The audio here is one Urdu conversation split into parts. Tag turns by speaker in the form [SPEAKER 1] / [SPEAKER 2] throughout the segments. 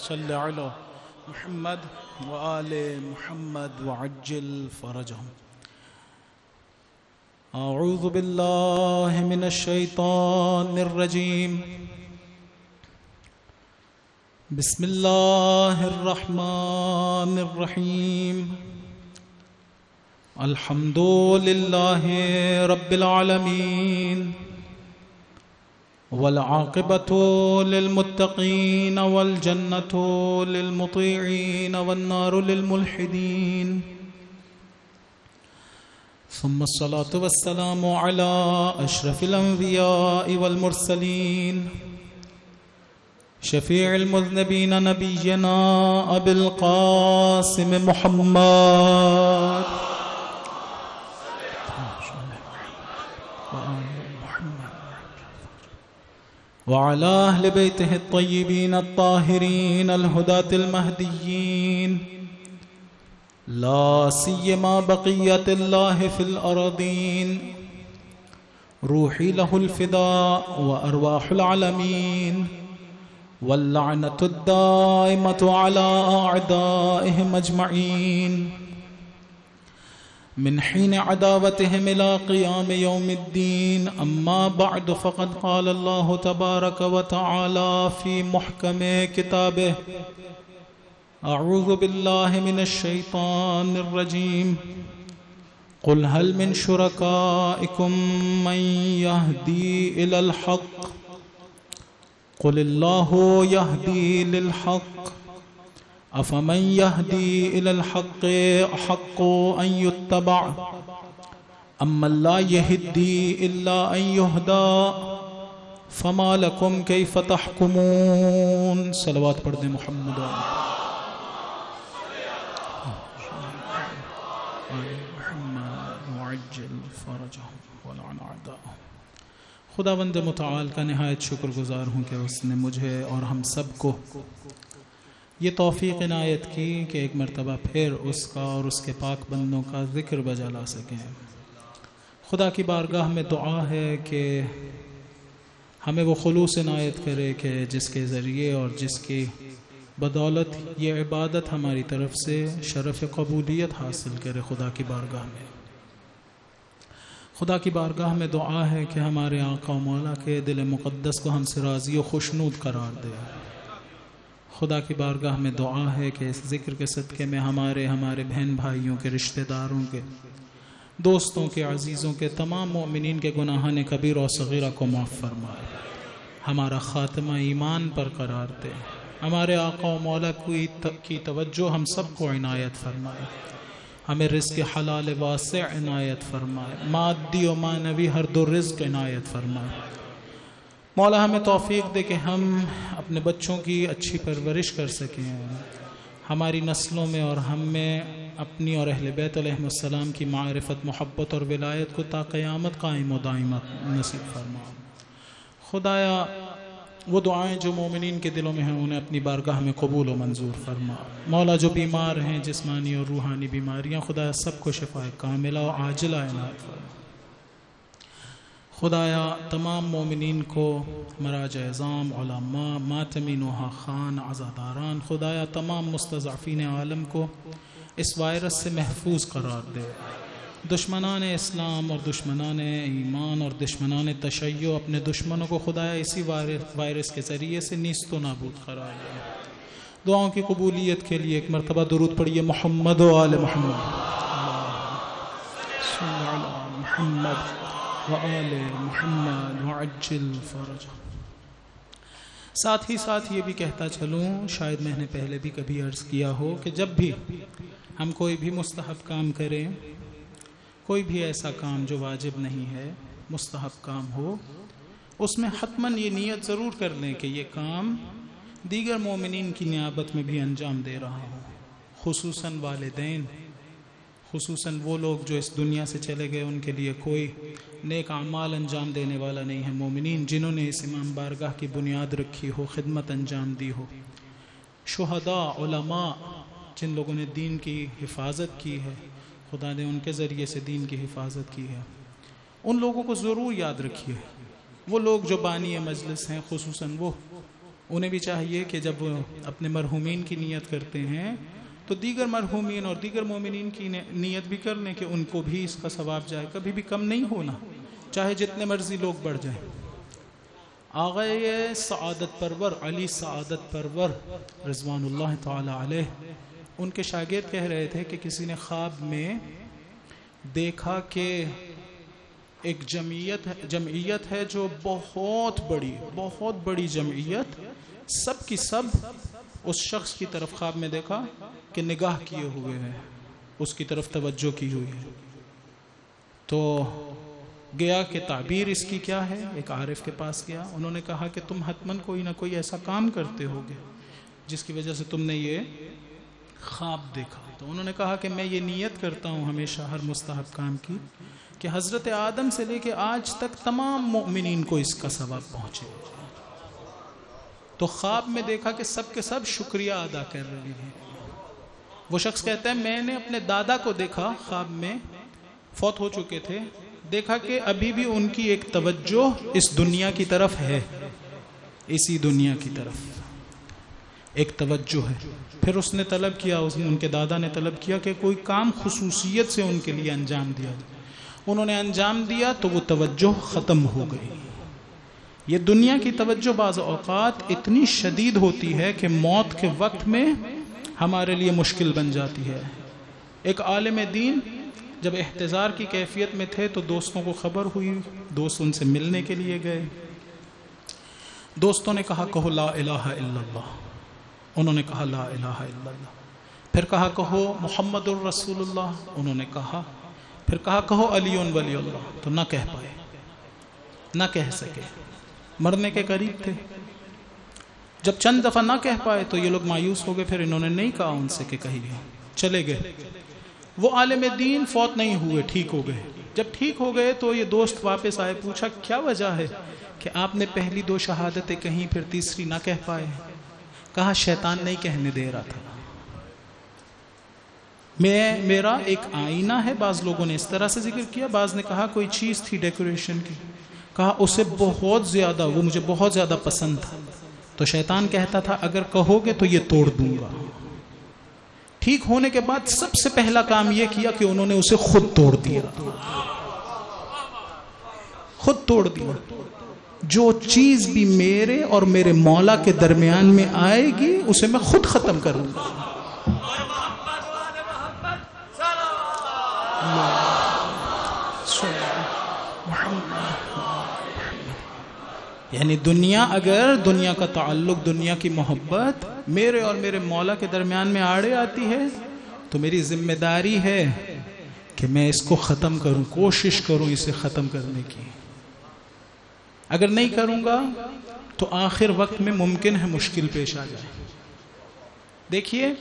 [SPEAKER 1] صل على محمد وآل محمد وعجل فرجهم. أعوذ بالله من الشيطان الرجيم. بسم الله الرحمن الرحيم. الحمد لله رب العالمين والعاقبة للمتقين والجنة للمطيعين والنار للملحدين. ثم الصلاة والسلام على أشرف الأنبياء والمرسلين شفيع المذنبين نبينا أبي القاسم محمد وعلى أهل بيته الطيبين الطاهرين الهداة المهديين لا سيما بقية الله في الأرضين روحي له الفداء وأرواح العالمين واللعنة الدائمة على أعدائهم أجمعين من حين عداوتهم إلى قيام يوم الدين. أما بعد فقد قال الله تبارك وتعالى في محكم كتابه أعوذ بالله من الشيطان الرجيم. قل هل من شركائكم من يهدي إلى الحق قل الله يهدي للحق أفمن يهدي إلى الحق أحق أن يتبع أمن لا يهدي إلا أن يهدى فما لكم كيف تحكمون. صلوات پڑھ دیں محمد وعجل فرجهم ولعن أعداءهم. خداوند متعال کا نہایت شکر گزار ہوں کہ اس نے مجھے اور ہم سب کو یہ توفیق عنایت کی کہ ایک مرتبہ پھر اس کا اور اس کے پاک بندوں کا ذکر بجا لا سکیں. خدا کی بارگاہ میں دعا ہے کہ ہمیں وہ خلوص عنایت کرے کہ جس کے ذریعے اور جس کی بدولت یہ عبادت ہماری طرف سے شرف قبولیت حاصل کرے. خدا کی بارگاہ میں دعا ہے کہ ہمارے آقا و مولا کے دل مقدس کو ہم سے راضی و خوشنود قرار دے. خدا کی بارگاہ میں دعا ہے کہ اس ذکر کے صدقے میں ہمارے بہن بھائیوں کے رشتہ داروں کے دوستوں کے عزیزوں کے تمام مؤمنین کے گناہان کبیر و صغیرہ کو معاف فرمائے. ہمارا خاتمہ ایمان پر قرار دے. ہمارے آقا و مولا کی توجہ ہم سب کو عنایت فرمائے. ہمیں رزق حلال واسع عنایت فرمائے. مادی و معنوی ہر دو رزق عنایت فرمائے. مولا ہمیں توفیق دے کہ ہم اپنے بچوں کی اچھی پرورش کر سکیں. ہماری نسلوں میں اور ہم میں اپنی اور اہل بیت علیہ السلام کی معرفت محبت اور ولایت کو تا قیامت قائم و دائمت نصیب فرما. خدایا وہ دعائیں جو مومنین کے دلوں میں ہیں انہیں اپنی بارگاہ میں قبول و منظور فرما. مولا جو بیمار ہیں جسمانی اور روحانی بیماریاں خدایا سب کو شفا کاملہ و عاجلہ عنایت فرما. خدایا تمام مومنین کو مراج اعظام علماء ماتمین و خان عزاداران خدایا تمام مستضعفین عالم کو اس وائرس سے محفوظ قرار دے. دشمنان اسلام اور دشمنان ایمان اور دشمنان تشیع اپنے دشمنوں کو خدایا اسی وائرس کے ذریعے سے نیست و نابود قرار دے. دعاؤں کی قبولیت کے لیے ایک مرتبہ درود پڑھیے محمد و آل محمد. صلی علی محمد وآل محمد وعجل فرجہ. ساتھ ہی ساتھ یہ بھی کہتا چلوں، شاید میں نے پہلے بھی کبھی عرض کیا ہو کہ جب بھی ہم کوئی بھی مستحب کام کریں، کوئی بھی ایسا کام جو واجب نہیں ہے مستحب کام ہو، اس میں حتماً یہ نیت ضرور کر لیں کہ یہ کام دیگر مومنین کی نیابت میں بھی انجام دے رہا ہوں. خصوصاً والدین، خصوصاً وہ لوگ جو اس دنیا سے چلے گئے ان کے لیے کوئی نیک اعمال انجام دینے والا نہیں ہے. مومنین جنہوں نے اس امام بارگاہ کی بنیاد رکھی ہو، خدمت انجام دی ہو، شہداء، علماء جن لوگوں نے دین کی حفاظت کی ہے، خدا نے ان کے ذریعے سے دین کی حفاظت کی ہے، ان لوگوں کو ضرور یاد رکھیے. وہ لوگ جو بانی مجلس ہیں، خصوصاً وہ انہیں بھی چاہیے کہ جب وہ اپنے مرحومین کی نیت کرتے ہیں تو دیگر مرحومین اور دیگر مومنین کی نیت بھی کر لیں کہ ان کو بھی اس کا ثواب جائے. کبھی بھی کم نہیں ہونا، چاہے جتنے مرضی لوگ بڑھ جائیں. آغا سعادت پرور علی سعادت پرور رضوان اللہ تعالی علیہ، ان کے شاگرد کہہ رہے تھے کہ کسی نے خواب میں دیکھا کہ ایک جمعیت ہے جو بہت بڑی جمعیت، سب کی سب اس شخص کی طرف خواب میں دیکھا کہ نگاہ کیے ہوئے ہیں، اس کی طرف توجہ کی ہوئی ہے. تو گیا کہ تعبیر اس کی کیا ہے، ایک عارف کے پاس گیا. انہوں نے کہا کہ تم حتماً کوئی نہ کوئی ایسا کام کرتے ہوگے جس کی وجہ سے تم نے یہ خواب دیکھا. تو انہوں نے کہا کہ میں یہ نیت کرتا ہوں ہمیشہ ہر مستحب کام کی کہ حضرت آدم سے لے کے آج تک تمام مؤمنین کو اس کا ثواب پہنچے. تو خواب میں دیکھا کہ سب کے سب شکریہ ادا کر رہے ہیں. وہ شخص کہتا ہے میں نے اپنے دادا کو دیکھا، خواب میں فوت ہو چکے تھے، دیکھا کہ ابھی بھی ان کی ایک توجہ اس دنیا کی طرف ہے، اسی دنیا کی طرف ایک توجہ ہے. پھر اس نے طلب کیا، ان کے دادا نے طلب کیا کہ کوئی کام خصوصیت سے ان کے لیے انجام دیا. انہوں نے انجام دیا تو وہ توجہ ختم ہو گئی. یہ دنیا کی توجہ بعض اوقات اتنی شدید ہوتی ہے کہ موت کے وقت میں ہمارے لیے مشکل بن جاتی ہے. ایک عالم دین جب احتضار کی کیفیت میں تھے تو دوستوں کو خبر ہوئی، دوست ان سے ملنے کے لیے گئے. دوستوں نے کہا کہو لا الہ الا اللہ. انہوں نے کہا لا الہ الا اللہ. پھر کہا کہو محمد الرسول اللہ. انہوں نے کہا. پھر کہا کہو علی ولی اللہ. تو نہ کہہ پائے، نہ کہہ سکے، مرنے کے قریب تھے. جب چند دفعہ نہ کہہ پائے تو یہ لوگ مایوس ہو گئے. پھر انہوں نے نہیں کہا ان سے کہ کہیے، چلے گئے. وہ عالم دین فوت نہیں ہوئے، ٹھیک ہو گئے. جب ٹھیک ہو گئے تو یہ دوست واپس آئے، پوچھا کیا وجہ ہے کہ آپ نے پہلی 2 شہادتیں کہیں پھر تیسری نہ کہہ پائے. کہا شیطان نہیں کہنے دے رہا تھا. میرا ایک آئینہ ہے. بعض لوگوں نے اس طرح سے ذکر کیا، بعض نے کہا کوئی چیز تھی ڈیکوریشن کی. کہا اسے بہت زیادہ، وہ مجھے بہت زیادہ پسند تھا، تو شیطان کہتا تھا اگر کہو گے تو یہ توڑ دوں گا. ٹھیک ہونے کے بعد سب سے پہلا کام یہ کیا کہ انہوں نے اسے خود توڑ دیا. خود توڑ دیا. جو چیز بھی میرے اور میرے مولا کے درمیان میں آئے گی اسے میں خود ختم کروں گا. یعنی دنیا کا تعلق، دنیا کی محبت میرے اور میرے مولا کے درمیان میں آڑے آتی ہے تو میری ذمہ داری ہے کہ میں اس کو ختم کروں، کوشش کروں اسے ختم کرنے کی. اگر نہیں کروں گا تو آخر وقت میں ممکن ہے مشکل پیش آ جائے. دیکھیے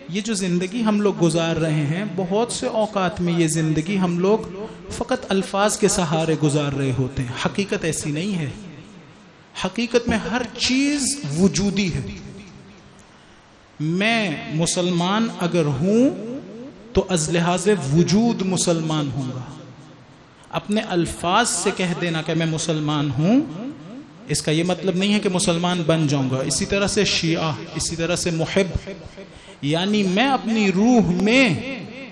[SPEAKER 1] یہ جو زندگی ہم لوگ گزار رہے ہیں، بہت سے اوقات میں یہ زندگی ہم لوگ فقط الفاظ کے سہارے گزار رہے ہوتے ہیں. حقیقت ایسی نہیں ہے. حقیقت میں ہر چیز وجودی ہے. میں مسلمان اگر ہوں تو از لحاظ وجود مسلمان ہوں گا. اپنے الفاظ سے کہہ دینا کہ میں مسلمان ہوں، اس کا یہ مطلب نہیں ہے کہ مسلمان بن جاؤں گا. اسی طرح سے شیعہ، اسی طرح سے محب، یعنی میں اپنی روح میں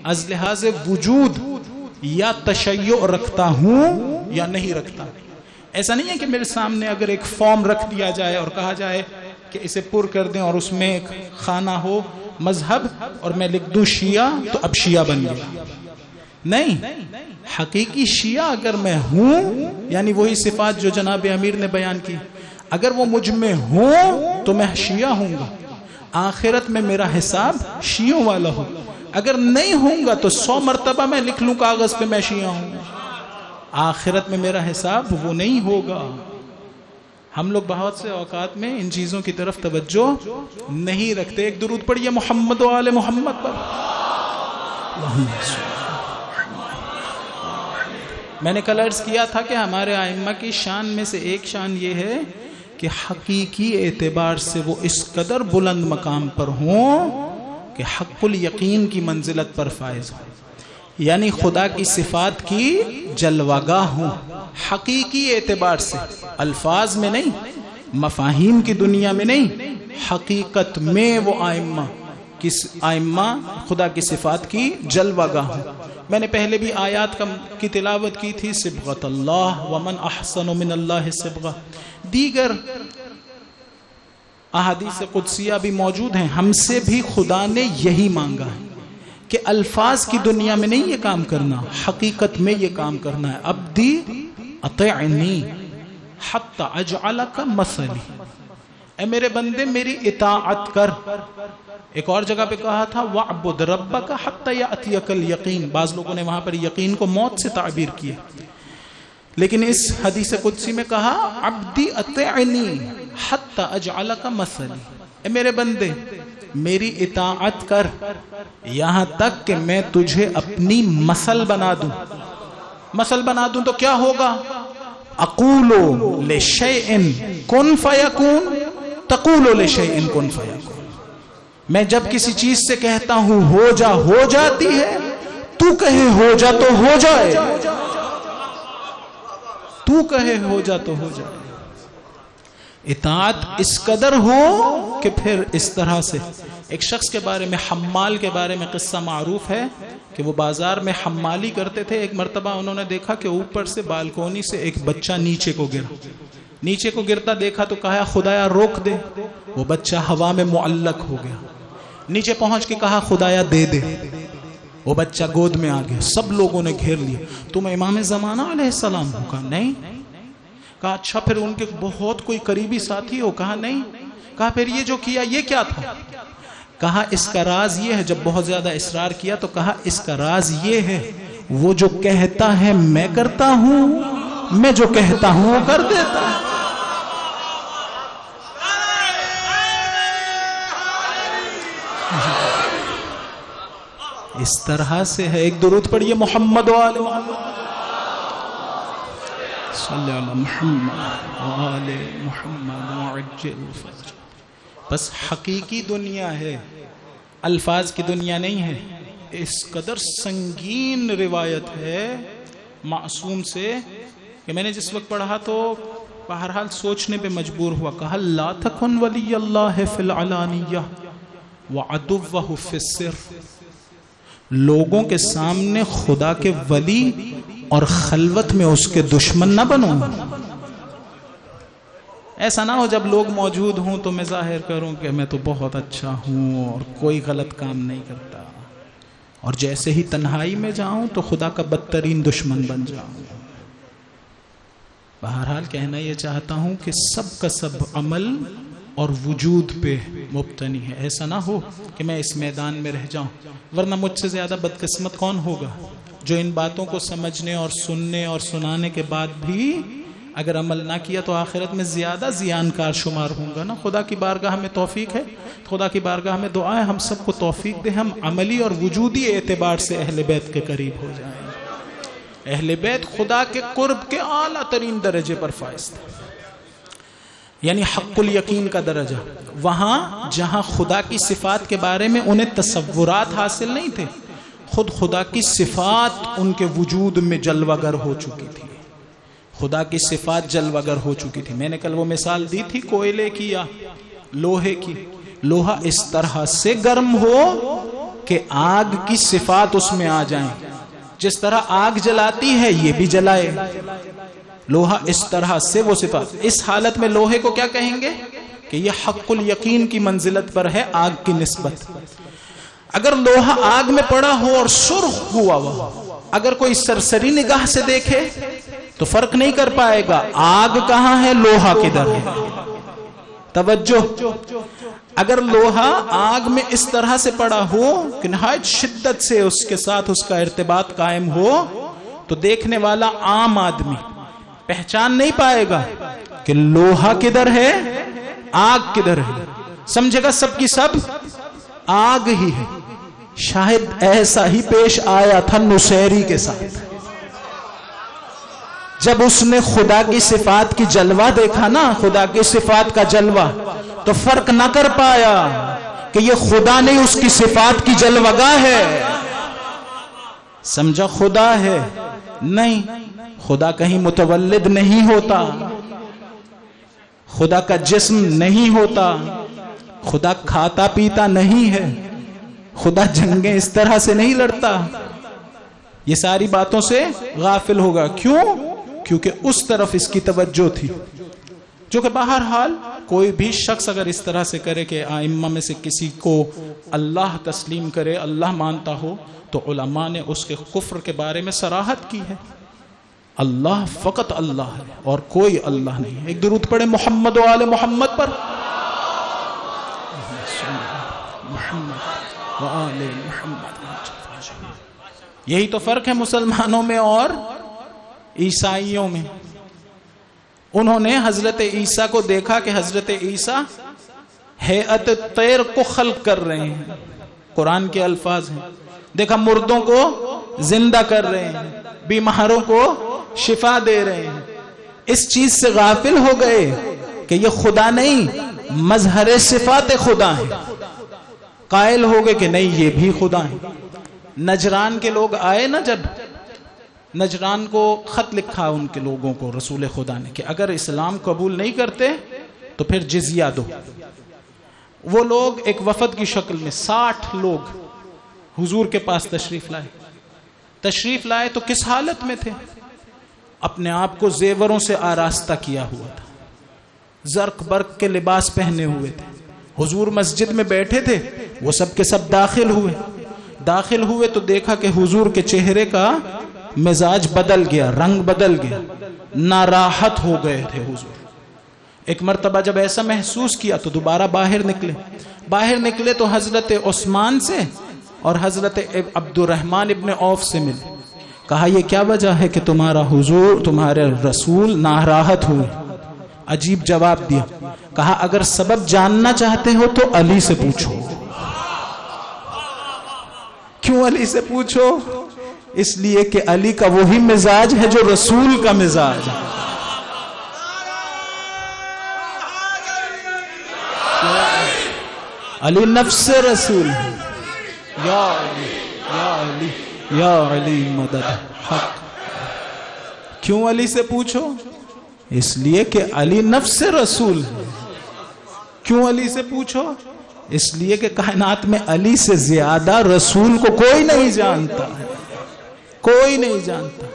[SPEAKER 1] از لحاظ وجود یا تشیع رکھتا ہوں یا نہیں رکھتا. ایسا نہیں ہے کہ میرے سامنے اگر ایک فارم رکھ دیا جائے اور کہا جائے کہ اسے پر کر دیں اور اس میں ایک خانہ ہو مذہب اور میں لکھ دوں شیعہ تو اب شیعہ بن گیا. نہیں، حقیقی شیعہ اگر میں ہوں، یعنی وہی صفات جو جناب امیر نے بیان کی، اگر وہ مجھ میں ہوں تو میں شیعہ ہوں گا. آخرت میں میرا حساب شیعوں والا ہو. اگر نہیں ہوں گا تو 100 مرتبہ میں لکھ لوں کاغذ پہ میں شیعہ ہوں گا، آخرت میں میرا حساب وہ نہیں ہوگا. ہم لوگ بہت سے اوقات میں ان چیزوں کی طرف توجہ نہیں رکھتے. ایک درود پڑھیے محمد و آل محمد پر. میں نے کل عرض کیا تھا کہ ہمارے ائمہ کی شان میں سے ایک شان یہ ہے کہ حقیقی اعتبار سے وہ اس قدر بلند مقام پر ہوں کہ حق الیقین کی منزلت پر فائز ہوں، یعنی خدا کی صفات کی جلوہ گاہ ہوں حقیقی اعتبار سے، الفاظ میں نہیں. مفاہیم کی دنیا میں نہیں، حقیقت میں وہ آئمہ خدا کی صفات کی جلوہ گاہ ہیں۔ میں نے پہلے بھی آیات کی تلاوت کی تھی، صبغۃ اللہ ومن احسن من اللہ صبغہ، دیگر احادیث قدسیہ بھی موجود ہیں۔ ہم سے بھی خدا نے یہی مانگا ہے کہ الفاظ کی دنیا میں نہیں یہ کام کرنا، حقیقت میں یہ کام کرنا ہے۔ عبدی اطیعنی حتی اجعلک مثلی، اے میرے بندے میری اطاعت کر۔ ایک اور جگہ پہ کہا تھا وَعْبُدْ رَبَّكَ حَتَّى يَأْتِيَكَ الْيَقِينَ، بعض لوگوں نے وہاں پر یقین کو موت سے تعبیر کیا، لیکن اس حدیث قدسی میں کہا عبدی اطیعنی حتی اجعلک مثلی، اے میرے بندے میری اطاعت کر یہاں تک کہ میں تجھے اپنی مثل بنا دوں۔ مثل بنا دوں تو کیا ہوگا؟ اقول لشیء کن فیکون تقول لشیء کن فیکون، میں جب کسی چیز سے کہتا ہوں ہو جا ہو جاتی ہے، تو کہے ہو جا تو ہو جائے، تو کہے ہو جا تو ہو جائے۔ اطاعت اس قدر ہو کہ پھر اس طرح سے ایک شخص کے بارے میں، حمال کے بارے میں قصہ معروف ہے کہ وہ بازار میں حمالی کرتے تھے۔ ایک مرتبہ انہوں نے دیکھا کہ اوپر سے بالکونی سے ایک بچہ نیچے کو گرا، نیچے کو گرتا دیکھا تو کہا خدایا روک دے، وہ بچہ ہوا میں معلق ہو گیا۔ نیچے پہنچ کے کہا خدایا دے دے، وہ بچہ گود میں آ گیا۔ سب لوگوں نے گھیر لیا، تم امام زمانہ علیہ السلام ہو؟ کہا نہیں۔ کہا اچھا پھر ان کے بہت کوئی قریبی ساتھی ہو؟ کہا نہیں۔ کہا پھر یہ جو کیا یہ کیا تھا؟ کہا اس کا راز یہ ہے، جب بہت زیادہ اصرار کیا تو کہا اس کا راز یہ ہے، وہ جو کہتا ہے میں کرتا ہوں، میں جو کہتا ہوں وہ کر دیتا ہوں۔ اس طرح سے ہے۔ ایک درود پڑھیے محمد وآل محمد، صلی اللہ محمد وآل محمد وعجل فرج۔ بس حقیقی دنیا ہے، الفاظ کی دنیا نہیں ہے۔ اس قدر سنگین روایت ہے معصوم سے کہ میں نے جس وقت پڑھا تو بہرحال سوچنے پہ مجبور ہوا۔ کہا لا تکن ولی اللہ فی العلانیہ وعدوہ فی السر، لوگوں کے سامنے خدا کے ولی اور خلوت میں اس کے دشمن نہ بنو۔ ایسا نہ ہو جب لوگ موجود ہوں تو میں ظاہر کروں کہ میں تو بہت اچھا ہوں اور کوئی غلط کام نہیں کرتا، اور جیسے ہی تنہائی میں جاؤں تو خدا کا بدترین دشمن بن جاؤں۔ بہرحال کہنا یہ چاہتا ہوں کہ سب کا سب عمل اور وجود پہ مبتنی ہے۔ ایسا نہ ہو کہ میں اس میدان میں رہ جاؤں، ورنہ مجھ سے زیادہ بدقسمت کون ہوگا جو ان باتوں کو سمجھنے اور سننے اور سنانے کے بعد بھی اگر عمل نہ کیا تو آخرت میں زیادہ زیانکار شمار ہوں گا نا۔ خدا کی بارگاہ میں توفیق ہے، خدا کی بارگاہ میں دعا ہے ہم سب کو توفیق دے، ہم عملی اور وجودی اعتبار سے اہل بیت کے قریب ہو جائیں۔ اہل بیت خدا کے قرب کے اعلیٰ ترین درجے پر فائز تھے، یعنی حق الیقین کا درجہ، وہاں جہاں خدا کی صفات کے بارے میں انہیں تصورات حاصل نہیں تھے، خود خدا کی صفات ان کے وجود میں جلوہ گر ہو چکی تھی، خدا کی صفات جلوہ گر ہو چکی تھی۔ میں نے کل وہ مثال دی تھی کوئلے کی یا لوہے کی۔ لوہا اس طرح سے گرم ہو کہ آگ کی صفات اس میں آ جائیں، جس طرح آگ جلاتی ہے یہ بھی جلائے، لوہا اس طرح سے وہ صفات۔ اس حالت میں لوہے کو کیا کہیں گے کہ یہ حق الیقین کی منزلت پر ہے آگ کی نسبت۔ اگر لوہا آگ میں پڑا ہو اور سرخ ہوا ہو، اگر کوئی سرسری نگاہ سے دیکھے تو فرق نہیں کر پائے گا آگ کہاں ہے لوہا کدھر ہے۔ توجہ، اگر لوہا آگ میں اس طرح سے پڑا ہو کہ نہایت شدت سے اس کے ساتھ اس کا ارتباط قائم ہو تو دیکھنے والا عام آدمی پہچان نہیں پائے گا کہ لوہا کدھر ہے آگ کدھر ہے، سمجھے گا سب کی سب آگ ہی ہے۔ شاید ایسا ہی پیش آیا تھا نصیری کے ساتھ، جب اس نے خدا کی صفات کی جلوہ دیکھا نا، خدا کی صفات کا جلوہ، تو فرق نہ کر پایا کہ یہ خدا نہیں اس کی صفات کی جلوہ گاہ ہے۔ سمجھا خدا ہے؟ نہیں، خدا کہیں متولد نہیں ہوتا، خدا کا جسم نہیں ہوتا، خدا کھاتا پیتا نہیں ہے، خدا جنگیں اس طرح سے نہیں لڑتا. یہ ساری باتوں سے غافل ہوگا. کیوں؟ کیونکہ اس طرف اس کی توجہ تھی. جو کہ بہرحال کوئی بھی شخص اگر اس طرح سے کرے کہ ائمہ میں سے کسی کو اللہ تسلیم کرے، اللہ مانتا ہو، تو علماء نے اس کے کفر کے بارے میں صراحت کی ہے. اللہ فقط اللہ ہے اور کوئی اللہ نہیں ہے. ایک درود پڑھے محمد و آل محمد پر. محمد و آل محمد. یہی تو فرق ہے مسلمانوں میں اور عیسائیوں میں. انہوں نے حضرت عیسیٰ کو دیکھا کہ حضرت عیسیٰ ہیئت طیر کو خلق کر رہے ہیں، قرآن کے الفاظ ہیں. دیکھا مردوں کو زندہ کر رہے ہیں، بیماروں کو شفا دے رہے ہیں. اس چیز سے غافل ہو گئے کہ یہ خدا نہیں، مظہر صفات خدا ہیں. قائل ہو گئے کہ نہیں یہ بھی خدا ہیں. نجران کے لوگ آئے نا، جب نجران کو خط لکھا ان کے لوگوں کو رسول خدا نے کہ اگر اسلام قبول نہیں کرتے تو پھر جزیہ دو. وہ لوگ ایک وفد کی شکل میں 60 لوگ حضور کے پاس تشریف لائے تو کس حالت میں تھے؟ اپنے آپ کو زیوروں سے آراستہ کیا ہوا تھا، زرق برق کے لباس پہنے ہوئے تھے. حضور مسجد میں بیٹھے تھے، وہ سب کے سب داخل ہوئے تو دیکھا کہ حضور کے چہرے کا مزاج بدل گیا، رنگ بدل گیا، ناراحت ہو گئے تھے حضور. ایک مرتبہ جب ایسا محسوس کیا تو دوبارہ باہر نکلے تو حضرت عثمان سے اور حضرت عبد الرحمن ابن عوف سے ملے. کہا یہ کیا وجہ ہے کہ تمہارے رسول ناراحت ہوئے؟ عجیب جواب دیا. کہا اگر سبب جاننا چاہتے ہو تو علی سے پوچھو. کیوں علی سے پوچھو؟ اس لیے کہ علی کا وہی مزاج ہے جو رسول کا مزاج ہے. علی نفس رسول ہے. یا علی یا علی یا علی مدد حق. کیوں علی سے پوچھو؟ اس لیے کہ علی نفس رسول ہے. کیوں علی سے پوچھو؟ اس لیے کہ کائنات میں علی سے زیادہ رسول کو کوئی نہیں جانتا ہے، کوئی نہیں جانتا.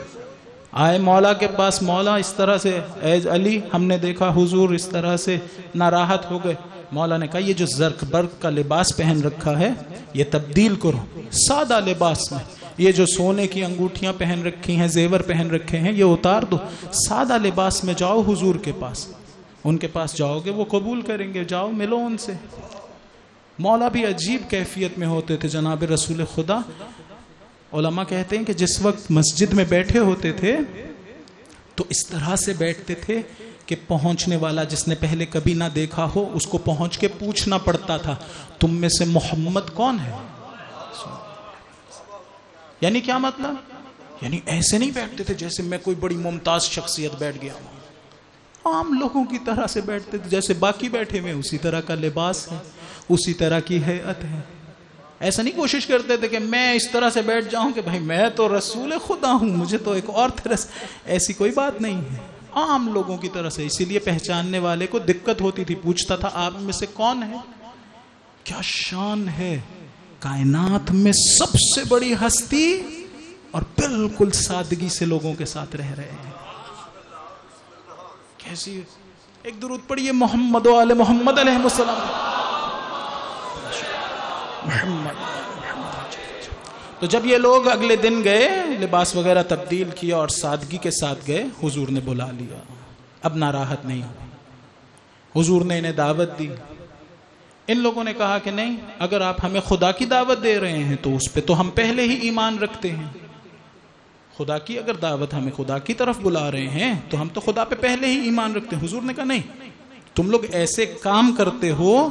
[SPEAKER 1] آئے مولا کے پاس، مولا اس طرح سے اے علی ہم نے دیکھا حضور اس طرح سے ناراحت ہو گئے. مولا نے کہا یہ جو زرق برق کا لباس پہن رکھا ہے یہ تبدیل کرو سادہ لباس میں. یہ جو سونے کی انگوٹھیاں پہن رکھی ہیں، زیور پہن رکھے ہیں، یہ اتار دو. سادہ لباس میں جاؤ حضور کے پاس. ان کے پاس جاؤ گے وہ قبول کریں گے، جاؤ ملو ان سے. مولا بھی عجیب کیفیت میں ہوتے تھے جناب رسول خدا. علماء کہتے ہیں کہ جس وقت مسجد میں بیٹھے ہوتے تھے تو اس طرح سے بیٹھتے تھے کہ پہنچنے والا جس نے پہلے کبھی نہ دیکھا ہو اس کو پہنچ کے پوچھنا پڑتا تھا تم میں سے محمد کون ہے. یعنی کیا مطلب؟ یعنی ایسے نہیں بیٹھتے تھے جیسے میں کوئی بڑی ممتاز شخصیت بیٹھ گیا ہوں. عام لوگوں کی طرح سے بیٹھتے تھے جیسے باقی بیٹھے ہوئے، اسی طرح کا لباس ہے، اسی طرح کی ہیئت ہے. ایسا نہیں کوشش کرتے تھے کہ میں اس طرح سے بیٹھ جاؤں کہ بھائی میں تو رسول خدا ہوں، مجھے تو ایک اور طرح سے. ایسی کوئی بات نہیں ہے، عام لوگوں کی طرح سے. اسی لیے پہچاننے والے کو دقت ہوتی تھی، پوچھتا تھا آپ میں سے کون ہے. کیا شان ہے، کائنات میں سب سے بڑی ہستی اور بالکل سادگی سے لوگوں کے ساتھ رہ رہے ہیں. کیسی. ایک درود پڑھیے محمد و آل محمد علیہ السلام. تو جب یہ لوگ اگلے دن گئے، لباس وغیرہ تبدیل کیا اور سادگی کے ساتھ گئے، حضور نے بلا لیا. اب ناراحت نہیں ہوئی. حضور نے انہیں دعوت دی. ان لوگوں نے کہا کہ نہیں، اگر آپ ہمیں خدا کی دعوت دے رہے ہیں تو اس پہ تو ہم پہلے ہی ایمان رکھتے ہیں. خدا کی اگر دعوت، ہمیں خدا کی طرف بلا رہے ہیں تو ہم تو خدا پہ پہلے ہی ایمان رکھتے ہیں. حضور نے کہا نہیں، تم لوگ ایسے کام کرتے ہو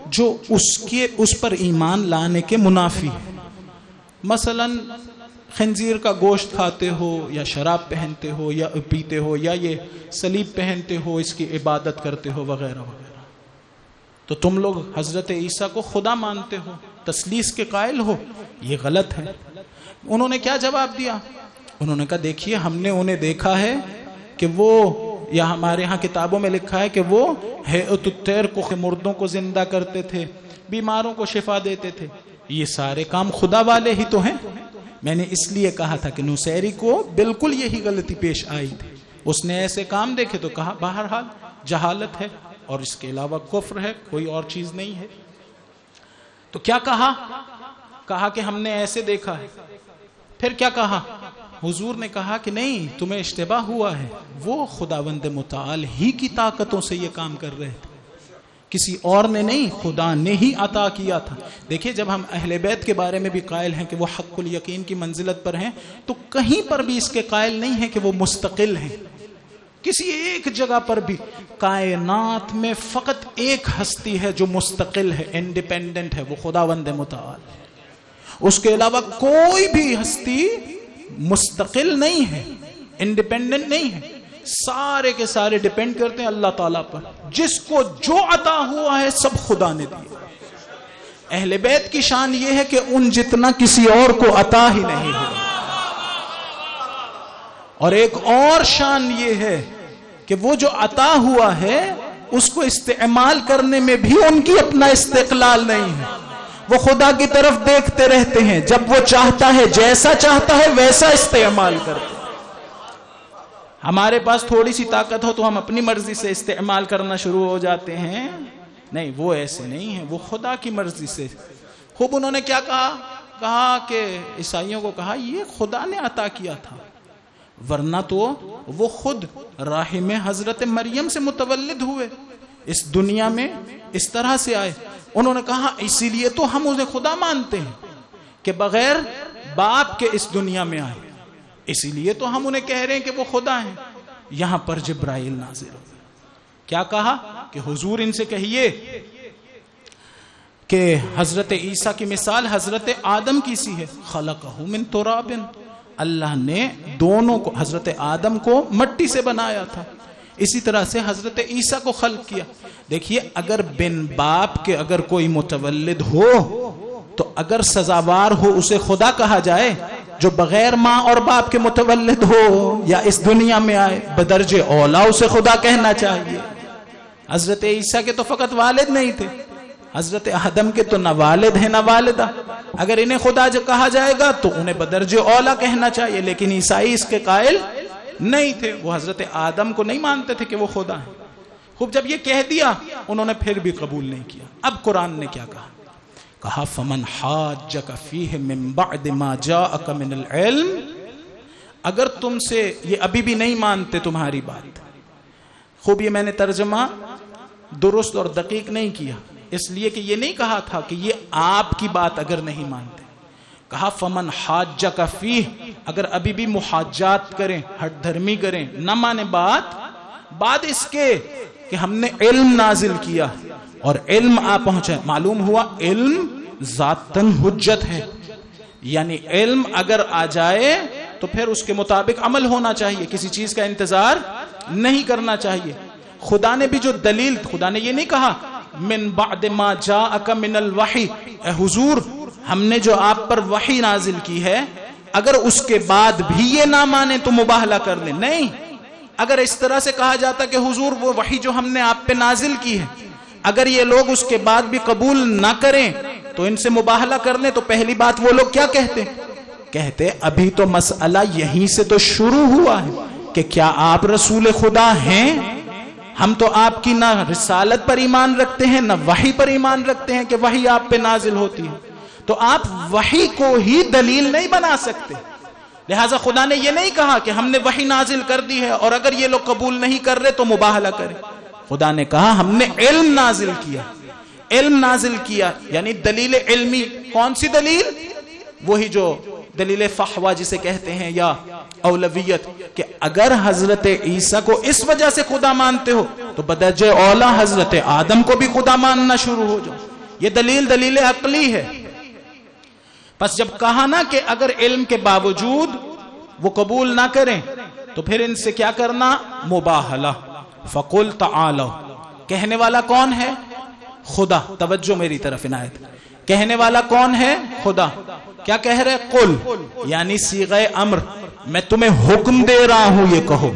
[SPEAKER 1] جو اس پر ایمان لانے کے منافی ہے. مثلا خنزیر کا گوشت کھاتے ہو یا شراب پہنتے ہو یا پیتے ہو یا یہ صلیب پہنتے ہو، اس کی عبادت کرتے ہو وغیرہ وغیرہ. تو تم لوگ حضرت عیسیٰ کو خدا مانتے ہو، تثلیث کے قائل ہو، یہ غلط ہے. انہوں نے کیا جواب دیا؟ انہوں نے کہا دیکھیے ہم نے انہیں دیکھا ہے کہ وہ یا ہمارے ہاں کتابوں میں لکھا ہے کہ وہ ہیئت الطیر کو مردوں کو زندہ کرتے تھے، بیماروں کو شفا دیتے تھے، یہ سارے کام خدا والے ہی تو ہیں۔ میں نے اس لیے کہا تھا کہ نصیری کو بالکل یہی غلطی پیش آئی تھی، اس نے ایسے کام دیکھے تو کہا بہرحال جہالت ہے اور اس کے علاوہ کفر ہے، کوئی اور چیز نہیں ہے۔ تو کیا کہا کہ ہم نے ایسے دیکھا ہے۔ پھر کیا کہا؟ حضور نے کہا کہ نہیں، تمہیں اشتباہ ہوا ہے، وہ خداوند متعال ہی کی طاقتوں سے یہ کام کر رہے تھے، کسی اور نے نہیں، خدا نے ہی عطا کیا تھا۔ دیکھیں جب ہم اہل بیت کے بارے میں بھی قائل ہیں کہ وہ حق الیقین کی منزلت پر ہیں، تو کہیں پر بھی اس کے قائل نہیں ہیں کہ وہ مستقل ہیں، کسی ایک جگہ پر بھی۔ کائنات میں فقط ایک ہستی ہے جو مستقل ہے، انڈیپینڈنٹ ہے، وہ خداوند متعال۔ اس کے علاوہ کوئی بھی ہستی مستقل نہیں ہے، انڈیپینڈنٹ نہیں ہے، سارے کے سارے ڈیپینڈ کرتے ہیں اللہ تعالیٰ پر۔ جس کو جو عطا ہوا ہے سب خدا نے دیا۔ اہل بیت کی شان یہ ہے کہ ان جتنا کسی اور کو عطا ہی نہیں ہوا۔ اور ایک اور شان یہ ہے کہ وہ جو عطا ہوا ہے اس کو استعمال کرنے میں بھی ان کی اپنا استقلال نہیں ہے، وہ خدا کی طرف دیکھتے رہتے ہیں، جب وہ چاہتا ہے جیسا چاہتا ہے ویسا استعمال کرتے ہیں۔ ہمارے پاس تھوڑی سی طاقت ہو تو ہم اپنی مرضی سے استعمال کرنا شروع ہو جاتے ہیں، نہیں وہ ایسے نہیں ہیں، وہ خدا کی مرضی سے۔ خوب انہوں نے کیا کہا کہ عیسائیوں کو کہا یہ خدا نے عطا کیا تھا، ورنہ تو وہ خود رحم حضرت مریم سے متولد ہوئے، اس دنیا میں اس طرح سے آئے۔ انہوں نے کہا اسی لیے تو ہم اسے خدا مانتے ہیں کہ بغیر باپ کے اس دنیا میں آئے، اسی لیے تو ہم انہیں کہہ رہے ہیں کہ وہ خدا ہیں۔ یہاں پر جبرائیل نازل ہوئے، کیا کہا کہ حضور ان سے کہیے کہ حضرت عیسیٰ کی مثال حضرت آدم کی سی ہے، خلقہ من تراب، اللہ نے دونوں کو، حضرت آدم کو مٹی سے بنایا تھا، اسی طرح سے حضرت عیسیٰ کو خلق کیا۔ دیکھیے اگر بن باپ کے اگر کوئی متولد ہو تو اگر سزاوار ہو اسے خدا کہا جائے، جو بغیر ماں اور باپ کے متولد ہو یا اس دنیا میں آئے بدرجہ اولا اسے خدا کہنا چاہیے۔ حضرت عیسیٰ کے تو فقط والد نہیں تھے، حضرت آدم کے تو نہ والد ہے نہ والدہ، اگر انہیں خدا جو کہا جائے گا تو انہیں بدرجہ اولا کہنا چاہیے، لیکن عیسائی اس کے قائل نہیں تھے، وہ حضرت آدم کو نہیں مانتے تھے کہ وہ خدا ہیں۔ خوب جب یہ کہہ دیا انہوں نے پھر بھی قبول نہیں کیا۔ اب قرآن نے کیا کہا فَمَنْ حَاجَّكَ فِيهِ مِن بَعْدِ مَا جَاءَكَ مِنَ الْعِلْمِ، اگر تم سے یہ ابھی بھی نہیں مانتے تمہاری بات۔ خوب یہ میں نے ترجمہ درست اور دقیق نہیں کیا، اس لیے کہ یہ نہیں کہا تھا کہ یہ آپ کی بات اگر نہیں مانتے، کہا فمن حاجک فیہ، اگر ابھی بھی محاجات کریں، ہٹ دھرمی کریں، نہ مانے بات، بعد اس کے کہ ہم نے علم نازل کیا اور علم آ پہنچا، معلوم ہوا علم ذاتاً حجت ہے، یعنی علم اگر آ جائے تو پھر اس کے مطابق عمل ہونا چاہیے، کسی چیز کا انتظار نہیں کرنا چاہیے۔ خدا نے بھی جو دلیل، خدا نے یہ نہیں کہا من بعد ما جاءک من الوحی، اے حضور ہم نے جو آپ پر وحی نازل کی ہے اگر اس کے بعد بھی یہ نہ مانے تو مباہلہ کر لیں، نہیں۔ اگر اس طرح سے کہا جاتا کہ حضور وہ وحی جو ہم نے آپ پہ نازل کی ہے اگر یہ لوگ اس کے بعد بھی قبول نہ کریں تو ان سے مباہلہ کر لیں، تو پہلی بات وہ لوگ کیا کہتے ابھی تو مسئلہ یہیں سے تو شروع ہوا ہے کہ کیا آپ رسول خدا ہیں؟ ہم تو آپ کی نہ رسالت پر ایمان رکھتے ہیں نہ وحی پر ایمان رکھتے ہیں کہ وحی آپ پہ نازل ہوتی ہے، تو آپ وحی کو ہی دلیل نہیں بنا سکتے۔ لہٰذا خدا نے یہ نہیں کہا کہ ہم نے وحی نازل کر دی ہے اور اگر یہ لوگ قبول نہیں کر رہے تو مباہلہ کریں۔ خدا نے کہا ہم نے علم نازل کیا، علم نازل کیا یعنی دلیل علمی۔ کون سی دلیل؟ وہی جو دلیل فحوہ جسے کہتے ہیں یا اولویت، کہ اگر حضرت عیسیٰ کو اس وجہ سے خدا مانتے ہو تو بدرجہ اولا حضرت آدم کو بھی خدا ماننا شروع ہو جاؤ۔ یہ دلیل عقلی ہے۔ پس جب کہا نا کہ اگر علم کے باوجود وہ قبول نہ کریں تو پھر ان سے کیا کرنا؟ مباہلہ۔ فَقُلْ تَعَالَوْا، کہنے والا کون ہے؟ خدا۔ توجہ میری طرف عنایت، کہنے والا کون ہے؟ خدا۔ کیا کہہ رہے؟ قل، یعنی صیغہ امر، میں تمہیں حکم دے رہا ہوں یہ کہو۔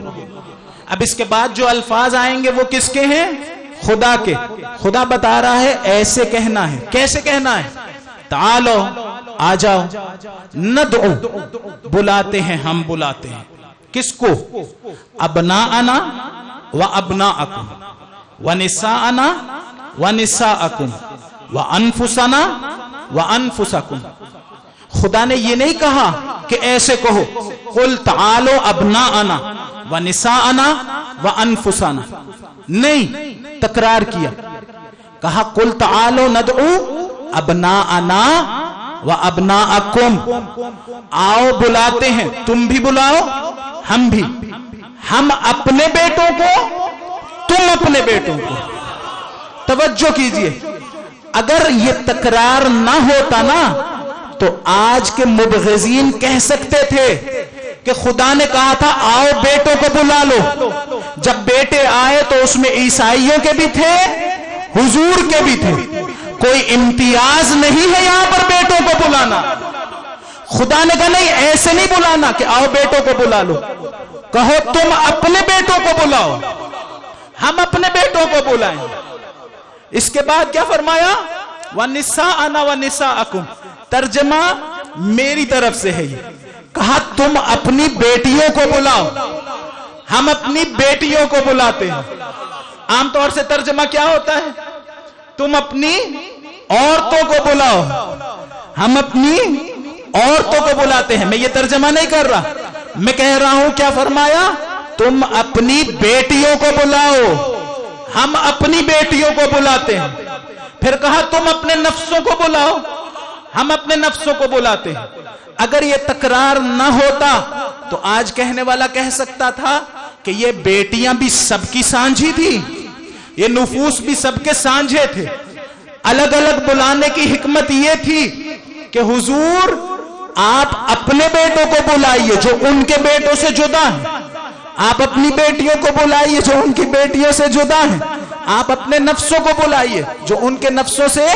[SPEAKER 1] اب اس کے بعد جو الفاظ آئیں گے وہ کس کے ہیں؟ خدا کے. خدا بتا رہا ہے ایسے کہنا ہے. کیسے کہنا ہے؟ تعالو آ جاؤ، ندعو بلاتے ہیں، ہم بلاتے ہیں کس کو؟ ابناءنا و ابناءکم و نساءنا و نساءکم و انفسنا و انفسکم. خدا نے یہ نہیں کہا کہ ایسے کہو قل تعالو ابناءنا و نساءنا و انفسنا، نہیں، تکرار کیا، کہا قل تعالو ندعو ابناءنا و ابناءکم، آؤ بلاتے ہیں، تم بھی بلاؤ ہم بھی، ہم اپنے بیٹوں کو تم اپنے بیٹوں کو. توجہ کیجئے، اگر یہ تکرار نہ ہوتا نا تو آج کے مبغضین کہہ سکتے تھے کہ خدا نے کہا تھا آؤ بیٹوں کو بلا لو. جب بیٹے آئے تو اس میں عیسائیوں کے بھی تھے، حضور کے بھی تھے. کوئی امتیاز نہیں ہے یہاں پر بیٹوں کو بلانا. خدا نے کہا نہیں، ایسے نہیں بلانا کہ آؤ بیٹوں کو بلا لو، کہو تم اپنے بیٹوں کو بلاؤ، ہم اپنے بیٹوں کو بلائیں. اس کے بعد کیا فرمایا؟ وَنِسَاءَنَا وَنِسَاءَكُمْ. ترجمہ میری طرف سے ہے. یہ کہا تم اپنی بیٹیوں کو بلاؤ، ہم اپنی بیٹیوں کو بلاتے ہیں. عام طور سے ترجمہ کیا ہوتا ہے؟ تم اپنی عورتوں کو بلاؤ، ہم اپنی عورتوں کو بلاتے ہیں. میں یہ ترجمہ نہیں کر رہا، میں کہہ رہا ہوں کیا فرمایا؟ تم اپنی بیٹیوں کو بلاؤ، ہم اپنی بیٹیوں کو بلاتے ہیں. پھر کہا تم اپنے نفسوں کو بلاؤ، ہم اپنے نفسوں کو بلاتے ہیں. اگر یہ تکرار نہ ہوتا تو آج کہنے والا کہہ سکتا تھا کہ یہ بیٹیاں بھی سب کی سانجھی تھی، یہ نفوس بھی سب کے سانجھے تھے. الگ الگ بلانے کی حکمت یہ تھی کہ حضور آپ اپنے بیٹوں کو بلائیے جو ان کے بیٹوں سے جدا ہیں، آپ اپنی بیٹیوں کو بلائیے جو ان کی بیٹیوں سے جدا ہیں، آپ اپنے نفسوں کو بلائیے جو ان کے نفسوں سے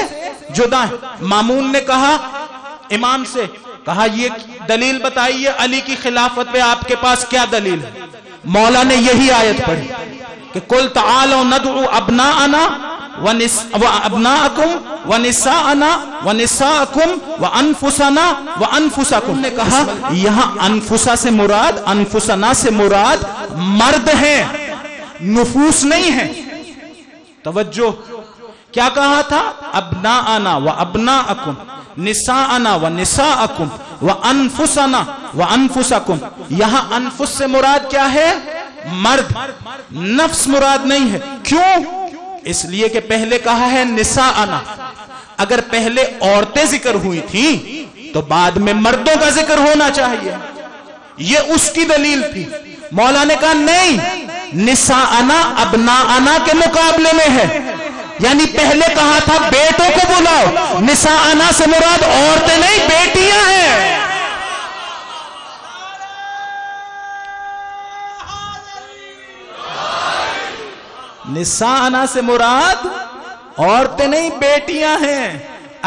[SPEAKER 1] جدا ہیں. مامون نے کہا امام سے، کہا یہ دلیل بتائیے علی کی خلافت پہ آپ کے پاس کیا دلیل ہے؟ مولا نے یہی آیت پڑھی کہ قل تعالوا ندعو ابناءنا وابناءکم ونساءنا ونساءکم وانفسنا وانفسکم. نے کہا یہاں انفسا سے مراد، انفسنا سے مراد مرد ہیں، نفوس نہیں ہیں. توجہ، کیا کہا تھا؟ ابناءنا وابناءکم نساءنا ونساءکم وانفسنا وانفسکم. یہاں انفس سے مراد کیا ہے؟ مرد، نفس مراد نہیں ہے. کیوں؟ اس لیے کہ پہلے کہا ہے نساءنا. اگر پہلے عورتیں ذکر ہوئی تھیں تو بعد میں مردوں کا ذکر ہونا چاہیے. یہ اس کی دلیل تھی. مولا نے کہا نہیں، نساءنا ابناءنا کے مقابلے میں ہے. یعنی پہلے کہا تھا بیٹوں کو بلاؤ، نساءنا سے مراد عورتیں نہیں بیٹیاں ہیں. نساءنا سے مراد عورتیں نہیں بیٹیاں ہیں.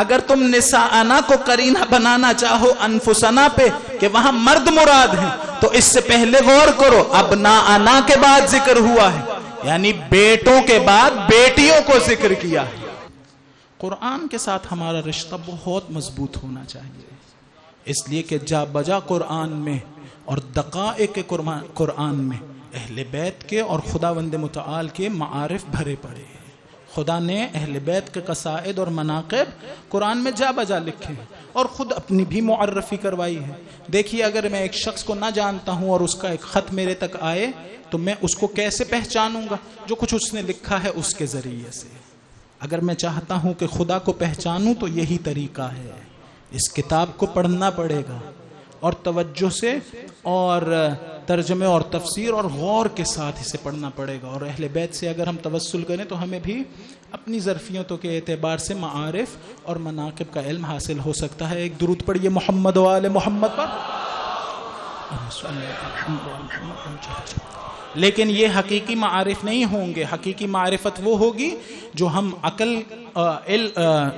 [SPEAKER 1] اگر تم نساءنا کو قرینہ بنانا چاہو انفسنا پہ کہ وہاں مرد مراد ہیں تو اس سے پہلے غور کرو، ابناءنا کے بعد ذکر ہوا ہے، یعنی بیٹوں کے بعد بیٹیوں کو ذکر کیا ہے. قرآن کے ساتھ ہمارا رشتہ بہت مضبوط ہونا چاہیے، اس لیے کہ جا بجا قرآن میں اور دقائق قرآن میں اہل بیت کے اور خداوند متعال کے معارف بھرے پڑے ہیں. خدا نے اہل بیت کے قصائد اور مناقب قرآن میں جا بجا لکھے ہیں اور خود اپنی بھی معرفی کروائی ہے. دیکھیے، اگر میں ایک شخص کو نہ جانتا ہوں اور اس کا ایک خط میرے تک آئے تو میں اس کو کیسے پہچانوں گا؟ جو کچھ اس نے لکھا ہے اس کے ذریعے سے. اگر میں چاہتا ہوں کہ خدا کو پہچانوں تو یہی طریقہ ہے، اس کتاب کو پڑھنا پڑے گا اور توجہ سے اور ترجمے اور تفسیر اور غور کے ساتھ اسے پڑھنا پڑے گا. اور اہل بیت سے اگر ہم توسل کریں تو ہمیں بھی اپنی ظرفیتوں کے اعتبار سے معارف اور مناقب کا علم حاصل ہو سکتا ہے. ایک درود پڑھیے محمد و آل محمد پر. لیکن یہ حقیقی معارف نہیں ہوں گے. حقیقی معرفت وہ ہوگی جو ہم عقل،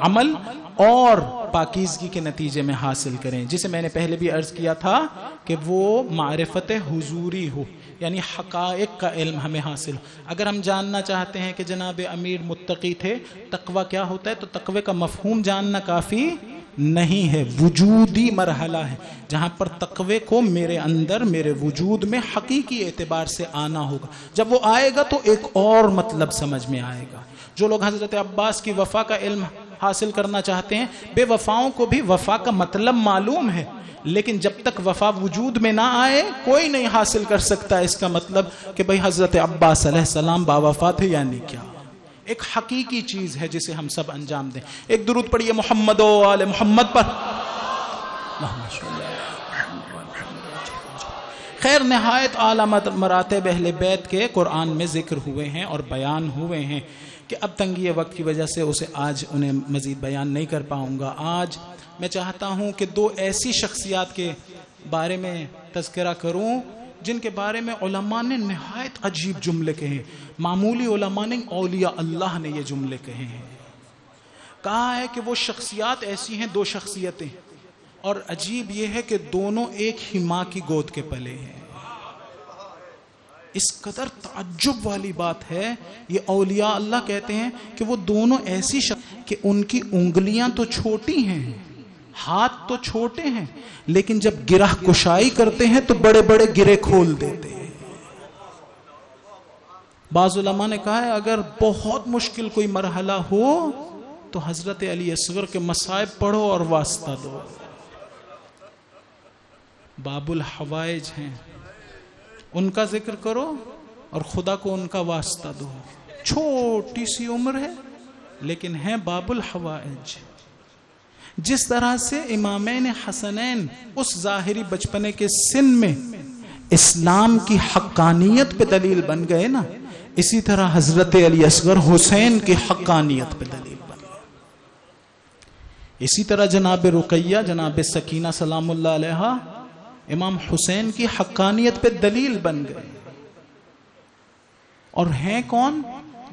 [SPEAKER 1] عمل اور پاکیزگی کے نتیجے میں حاصل کریں، جسے میں نے پہلے بھی عرض کیا تھا کہ وہ معرفت حضوری ہو، یعنی حقائق کا علم ہمیں حاصل ہو۔ اگر ہم جاننا چاہتے ہیں کہ جناب امیر متقی تھے، تقوی کیا ہوتا ہے، تو تقوی کا مفہوم جاننا کافی نہیں ہے، وجودی مرحلہ ہے جہاں پر تقوی کو میرے اندر، میرے وجود میں حقیقی اعتبار سے آنا ہوگا۔ جب وہ آئے گا تو ایک اور مطلب سمجھ میں آئے گا۔ جو لوگ حضرت عباس کی وفا کا علم حاصل کرنا چاہتے ہیں، بے وفاؤں کو بھی وفا کا مطلب معلوم ہے، لیکن جب تک وفا وجود میں نہ آئے کوئی نہیں حاصل کر سکتا اس کا مطلب کہ بھئی حضرت عباس علیہ السلام باوفا تھے یعنی کیا۔ ایک حقیقی چیز ہے جسے ہم سب انجام دیں۔ ایک درود پڑھیے محمد و آل محمد پر۔ خیر، نہایت اعلیٰ مراتب اہل بیت کے قرآن میں ذکر ہوئے ہیں اور بیان ہوئے ہیں کہ اب تنگی وقت کی وجہ سے اسے آج انہیں مزید بیان نہیں کر پاؤں گا۔ آج میں چاہتا ہوں کہ دو ایسی شخصیات کے بارے میں تذکرہ کروں جن کے بارے میں علماء نے نہایت عجیب جملے کہے، معمولی علماء نے، اولیاء اللہ نے یہ جملے کہے ہیں۔ کہا ہے کہ وہ شخصیات ایسی ہیں، دو شخصیتیں، اور عجیب یہ ہے کہ دونوں ایک ہی ماں کی گود کے پلے ہیں۔ اس قدر تعجب والی بات ہے، یہ اولیاء اللہ کہتے ہیں کہ وہ دونوں ایسی کہ ان کی انگلیاں تو چھوٹی ہیں، ہاتھ تو چھوٹے ہیں، لیکن جب گرہ کشائی کرتے ہیں تو بڑے بڑے گرے کھول دیتے ہیں۔ بعض علماء نے کہا ہے اگر بہت مشکل کوئی مرحلہ ہو تو حضرت علی اصغر کے مصائب پڑھو اور واسطہ دو۔ باب الحوائج ہیں، ان کا ذکر کرو اور خدا کو ان کا واسطہ دو۔ چھوٹی سی عمر ہے لیکن ہیں باب الحوائج۔ جس طرح سے امامین حسنین اس ظاہری بچپنے کے سن میں اسلام کی حقانیت پہ دلیل بن گئے نا، اسی طرح حضرت علی اصغر حسین کی حقانیت پہ دلیل بن گئے۔ اسی طرح جناب رقیہ، جناب سکینہ سلام اللہ علیہا امام حسین کی حقانیت پہ دلیل بن گئے۔ اور ہیں کون؟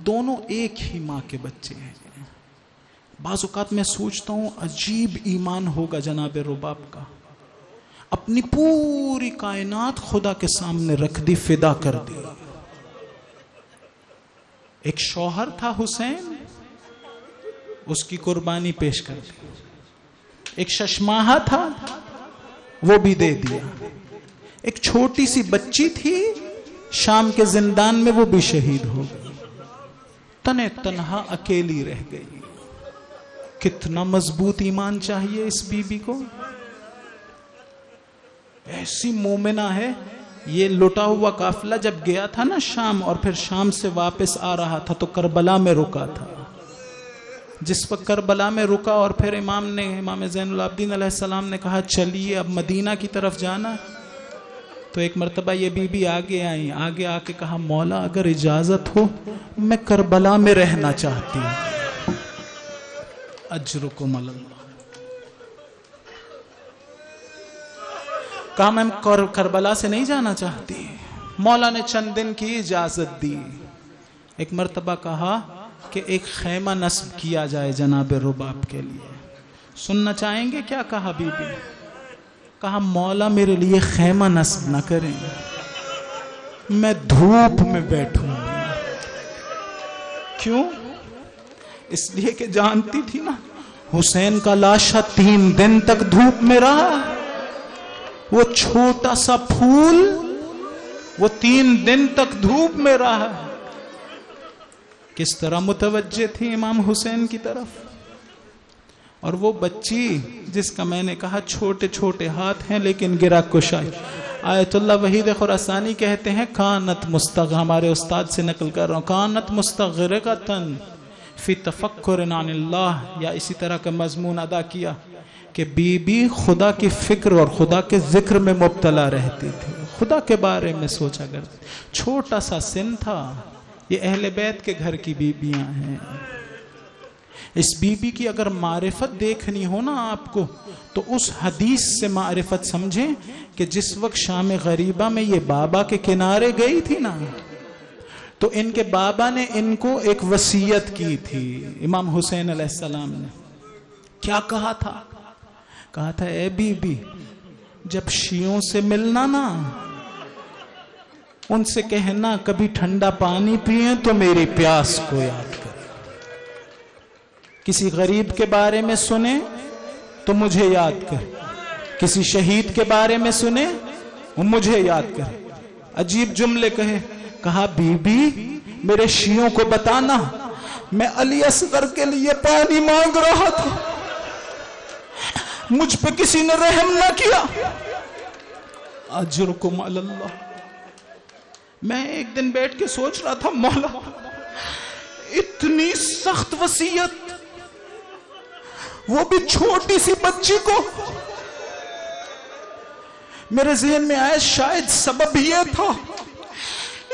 [SPEAKER 1] دونوں ایک ہی ماں کے بچے ہیں۔ بعض اوقات میں سوچتا ہوں عجیب ایمان ہوگا جناب رباب کا، اپنی پوری کائنات خدا کے سامنے رکھ دی، فدا کر دی۔ ایک شوہر تھا حسین، اس کی قربانی پیش کر دی۔ ایک ششماہا تھا، وہ بھی دے دیا۔ ایک چھوٹی سی بچی تھی شام کے زندان میں، وہ بھی شہید ہو گئی، تنے تنہا اکیلی رہ گئی۔ کتنا مضبوط ایمان چاہیے اس بی بی کو، ایسی مومنہ ہے۔ یہ لٹا ہوا قافلہ جب گیا تھا نا شام، اور پھر شام سے واپس آ رہا تھا تو کربلا میں رکا تھا۔ جس وقت کربلا میں رکا اور پھر امام زین العابدین علیہ السلام نے کہا چلیے اب مدینہ کی طرف جانا، تو ایک مرتبہ یہ بی بی آگے آئیں، آگے آ کے کہا مولا اگر اجازت ہو میں کربلا میں رہنا چاہتی ہوں۔ اجرکم اللہ، کہا میں کربلا سے نہیں جانا چاہتی۔ مولا نے چند دن کی اجازت دی۔ ایک مرتبہ کہا کہ ایک خیمہ نصب کیا جائے جناب رباب کے لیے، سننا چاہیں گے کیا کہا بی بی؟ کہا مولا میرے لیے خیمہ نصب نہ کریں، میں دھوپ میں بیٹھوں گی۔ کیوں؟ اس لیے کہ جانتی تھی نا حسین کا لاشا 3 دن تک دھوپ میں رہا، وہ چھوٹا سا پھول وہ 3 دن تک دھوپ میں رہا۔ کس طرح متوجہ تھی امام حسین کی طرف، اور وہ بچی جس کا میں نے کہا چھوٹے چھوٹے ہاتھ ہیں لیکن گرا کشائی۔ آیت اللہ وحید خراسانی کہتے ہیں کانت ہمارے استاد سے نقل کر رہا ہوں، کانت مستغرقۃ فی تفکر عن اللہ، یا اسی طرح کا مضمون ادا کیا کہ بی بی خدا کی فکر اور خدا کے ذکر میں مبتلا رہتی تھی، خدا کے بارے میں سوچا کرتی۔ چھوٹا سا سن تھا۔ یہ اہل بیت کے گھر کی بیبیاں ہیں۔ اس بی بی کی اگر معرفت دیکھنی ہو نا آپ کو تو اس حدیث سے معرفت سمجھیں کہ جس وقت شام غریبہ میں یہ بابا کے کنارے گئی تھی نا، تو ان کے بابا نے ان کو ایک وصیت کی تھی، امام حسین علیہ السلام نے کیا کہا تھا؟ کہا تھا اے بی بی جب شیعوں سے ملنا نا ان سے کہنا کبھی ٹھنڈا پانی پئیں تو میری پیاس کو یاد کریں، کسی غریب کے بارے میں سنیں تو مجھے یاد کریں، کسی شہید کے بارے میں سنیں وہ مجھے یاد کریں۔ عجیب جملے کہے، کہا بی بی میرے شیعوں کو بتانا میں علی اصغر کے لیے پانی مانگ رہا تھا، مجھ پہ کسی نے رحم نہ کیا، اجرکم علی اللہ۔ میں ایک دن بیٹھ کے سوچ رہا تھا مولا اتنی سخت وصیت وہ بھی چھوٹی سی بچی کو، میرے ذہن میں آیا شاید سبب یہ تھا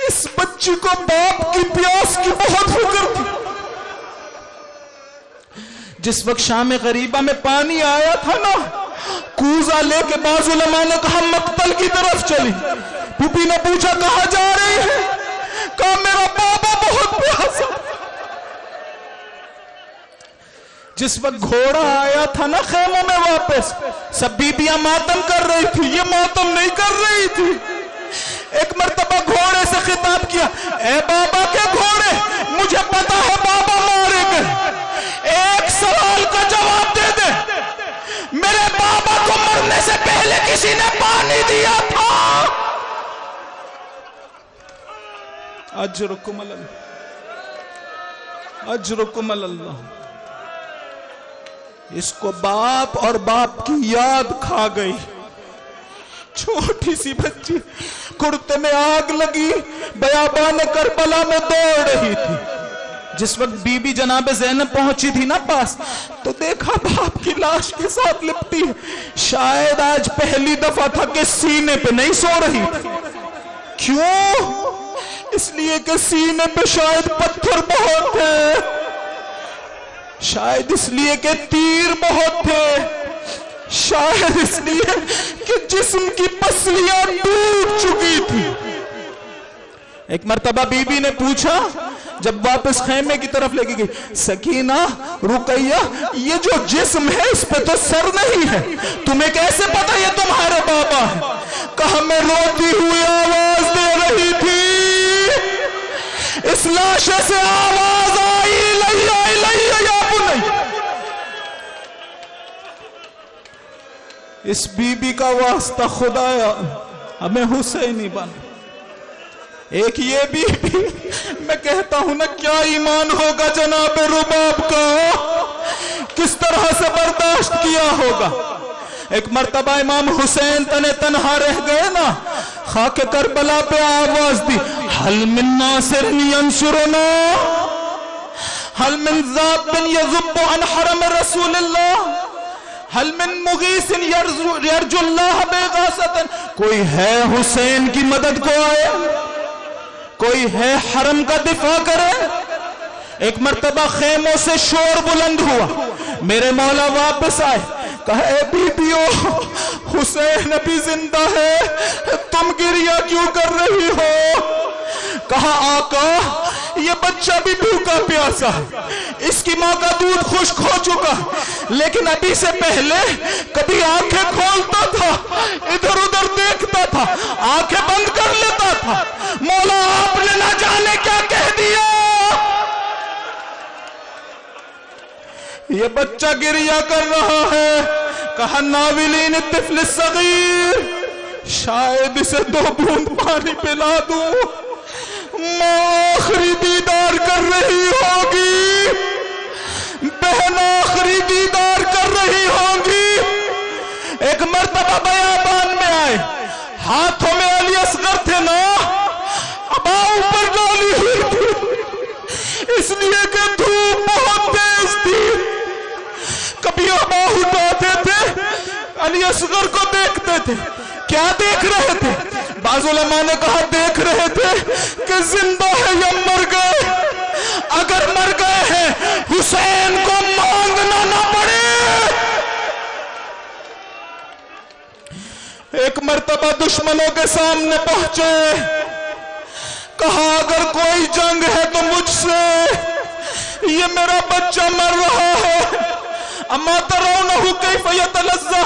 [SPEAKER 1] اس بچی کو باپ کی پیاس کی بہت فکر تھی۔ جس وقت شام غریبہ میں پانی آیا تھا نا، کوزہ لے کے بعض علماء نے کہا مقتل کی طرف چلی۔ بی بی نے پوچھا کہاں جا رہی ہے؟ کہا میرا بابا بہت پیاسا۔ جس وقت گھوڑا آیا تھا نا خیموں میں واپس، سب بیبیاں ماتم کر رہی تھی، یہ ماتم نہیں کر رہی تھی۔ ایک مرتبہ گھوڑے سے خطاب کیا، اے بابا کے گھوڑے مجھے پتا ہے بابا مارے گئے، ایک سوال کا جواب دے دے، میرے بابا کو مرنے سے پہلے کسی نے پانی دیا تھا؟ اجرکم اللہ، اجرکم اللہ۔ اس کو باپ اور باپ کی یاد کھا گئی۔ چھوٹی سی بچی کرتے میں آگ لگی، بیابان کربلا میں دوڑ رہی تھی۔ جس وقت بی بی جناب زینب پہنچی تھی نا پاس، تو دیکھا باپ کی لاش کے ساتھ لپٹی ہے۔ شاید آج پہلی دفعہ تھا کہ سینے پہ نہیں سو رہی تھی۔ کیوں؟ اس لیے کہ سینے پہ شاید پتھر بہت تھے، شاید اس لیے کہ تیر بہت تھے، شاید اس لیے کہ جسم کی پسلیاں ٹوٹ چکی تھی۔ ایک مرتبہ بی بی نے پوچھا جب واپس خیمے کی طرف لے کے گئی، سکینہ، رقیہ، یہ جو جسم ہے اس پہ تو سر نہیں ہے، تمہیں کیسے پتا یہ تمہارے بابا ہے؟ کہا میں روتی ہوئی آواز دے رہی تھی، اس لاش سے آواز آئی، لیا لیا یا بنی۔ اس بی بی کا واسطہ خدایا ہمیں حسینی بنا۔ ایک یہ بی بی، میں کہتا ہوں نا کیا ایمان ہوگا جناب رباب کا، کس طرح سے برداشت کیا ہوگا۔ ایک مرتبہ امام حسین تنے تنہا رہ گئے نا، خاک کربلا پہ آواز دی، حل من ناصر ینصرنا، حل من ذاب یذب عن حرم رسول اللہ، حل من مغیث یرجو اللہ بغاثۃ، کوئی ہے حسین کی مدد کو آئے، کوئی ہے حرم کا دفاع کرے۔ ایک مرتبہ خیموں سے شور بلند ہوا، میرے مولا واپس آئے، کہا اے بیبیو حسین ابھی زندہ ہے، تم گریہ کیوں کر رہی ہو؟ کہا آقا یہ بچہ بھی بھوکا پیاسا ہے، اس کی ماں کا دودھ خشک ہو چکا، لیکن ابھی سے پہلے کبھی آنکھیں کھولتا تھا، ادھر ادھر دیکھتا تھا، آنکھیں بند کر لیتا تھا، مولا آپ نے نہ جانے کیا کہہ دیا۔ یہ بچہ گریہ کر رہا ہے، کہا ناولین الطفل الصغیر، شاید اسے 2 بوند پانی پلا دوں، ماں آخری دیدار کر رہی ہوگی، بہن آخری دیدار کر رہی ہوگی۔ ایک مرتبہ بیابان میں آئے، ہاتھوں میں علی اصغر تھے نا، ابا اوپر ڈالی ہوئی تھی، اس لیے کہ دھوپ بہت تیز تھی، کبھی ابا اٹھاتے تھے، علی اصغر کو دیکھتے تھے، کیا دیکھ رہے تھے؟ بعض علماء نے کہا دیکھ رہے تھے کہ زندہ ہے یا مر گئے، اگر مر گئے ہیں حسین کو مانگنا نہ پڑے۔ ایک مرتبہ دشمنوں کے سامنے پہنچے، کہا اگر کوئی جنگ ہے تو مجھ سے، یہ میرا بچہ مر رہا ہے، اما ترونہ کیف یتلذہ،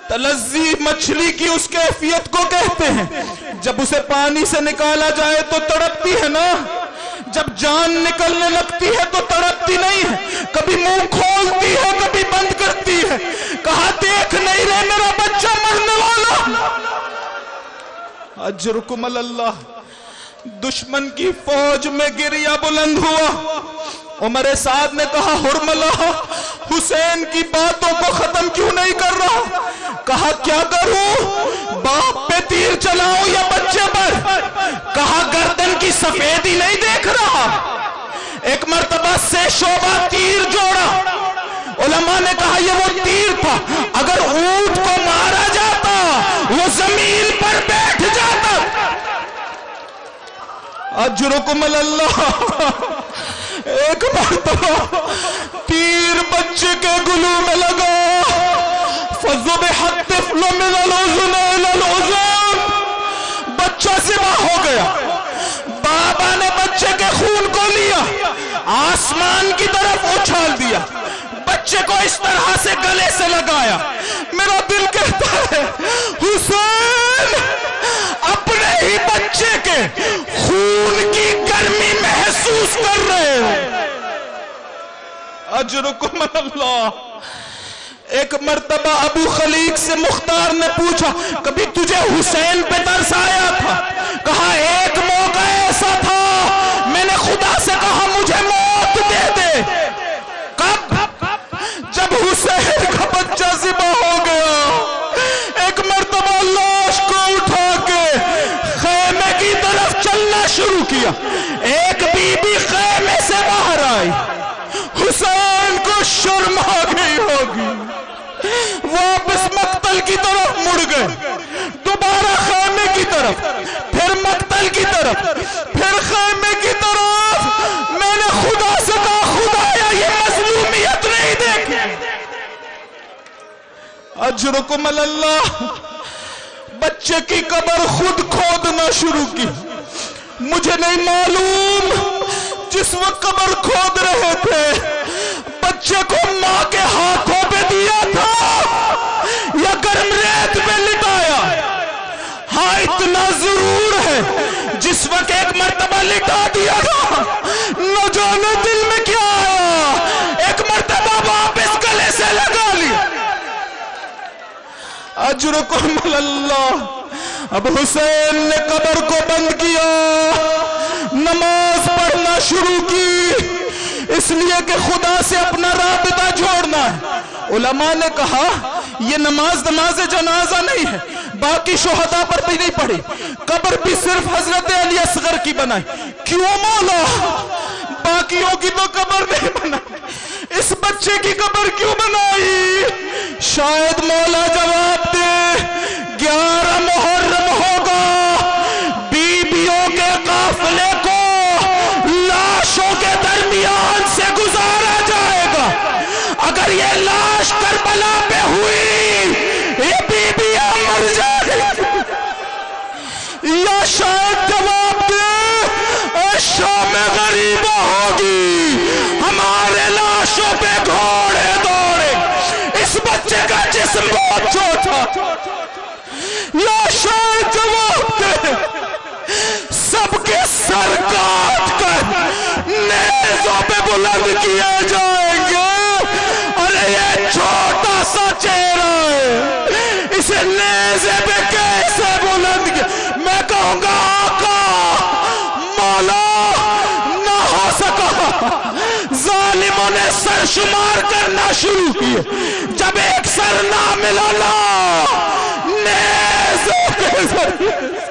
[SPEAKER 1] تلذی مچھلی کی اس کیفیت کو کہتے ہیں، جب اسے پانی سے نکالا جائے تو تڑپتی ہے نا، جب جان نکلنے لگتی ہے تو تڑپتی نہیں ہے، کبھی منہ کھولتی ہے کبھی بند کرتی ہے۔ کہا دیکھ نہیں رہے میرا بچہ مرنے والا، اجرکم اللہ۔ دشمن کی فوج میں گریہ بلند ہوا۔ عمر سعد نے کہا حرملہ، حسین کی باتوں کو ختم کیوں نہیں کر رہا؟ کہا کیا کروں، باپ پہ تیر چلاؤں یا بچے پر؟ کہا گردن کی سفیدی نہیں دیکھ رہا؟ ایک مرتبہ سے شعبہ تیر جوڑا، علماء نے کہا یہ وہ تیر تھا، اگر اونٹ کو مارا جاتا وہ زمین پر بیٹھ جاتا۔ اجرکم اللہ۔ ایک مرتبہ تیر بچے کے گلو میں لگا، فَذُبِحَ الطِّفْلُ مِنَ الْأُذُنِ إِلَى الْأُذُنِ، بچہ ذبح ہو گیا۔ بابا نے بچے کے خون کو لیا، آسمان کی طرف اچھال دیا، بچے کو اس طرح سے گلے سے لگایا۔ میرا دل کہتا ہے حسین اپنے ہی بچے کے خون کی گرمی محسوس کر رہے ہیں۔ اجرکم اللہ۔ ایک مرتبہ ابو خلیق سے مختار نے پوچھا کبھی تجھے حسین پہ ترس آیا تھا؟ کہا ایک موقع ایسا تھا میں نے خدا سے کہا مجھے موت دے دے۔ کب؟ جب حسین کا بچہ ذبح ہو گیا۔ ایک مرتبہ لاش کو اٹھا کے خیمے کی طرف چلنا شروع کیا، ایک بی بی خیمے سے باہر آئی، حسین کو شرم آ گئی ہوگی، واپس مقتل کی طرف مڑ گئے، دوبارہ خیمے کی طرف، پھر مقتل کی طرف، پھر خیمے کی طرف۔ میں نے خدا سے کہا خدایا یہ مظلومیت نہیں دیکھی۔ اجرکم اللہ۔ بچے کی قبر خود کھودنا شروع کی۔ مجھے نہیں معلوم جس وقت قبر کھود رہے تھے بچے کو ماں کے ہاتھوں پہ دیا تھا یا گرم ریت پہ لٹایا۔ ہاں اتنا ضرور ہے جس وقت ایک مرتبہ لٹا دیا تھا نہ جانے دل میں کیا آیا، ایک مرتبہ واپس گلے سے لگا لیا۔ اجرکم اللہ۔ اب حسین نے قبر کو بند کیا، نماز پڑھنا شروع کی، اس لیے کہ خدا سے اپنا رابطہ جوڑنا ہے۔ علماء نے کہا یہ نماز جنازہ نہیں ہے، باقی شہداء پر بھی نہیں پڑھی، قبر بھی صرف حضرت علی اصغر کی بنائی۔ کیوں مولا؟ باقیوں کی تو قبر نہیں بنائی، اس بچے کی قبر کیوں بنائی؟ شاید مولا جواب دے 11 محرم ہوگا، بیویوں کے قافلے کو لاشوں کے درمیان سے گزارا جائے گا، اگر یہ لاش کربلا پہ ہوئی یہ بیویاں مر جائے یا شاید جواب دے شام غریبہ ہوگی، ہمارے لاشوں پہ گھوڑے دوڑے، اس بچے کا جسم بہت چھوٹا، یا شاید جواب دے سب کے سر کاٹ کر نیزوں پہ بلند کیے جائیں گے۔ ارے یہ چھوٹا سا چہرہ ہے، اسے نیزے پہ کیسے بلند کیا؟ میں کہوں گا آقا مولا نہ ہو سکا، ظالموں نے سر شمار کرنا شروع کیے، جب ایک سر نہ ملا نیزوں کے ذریعے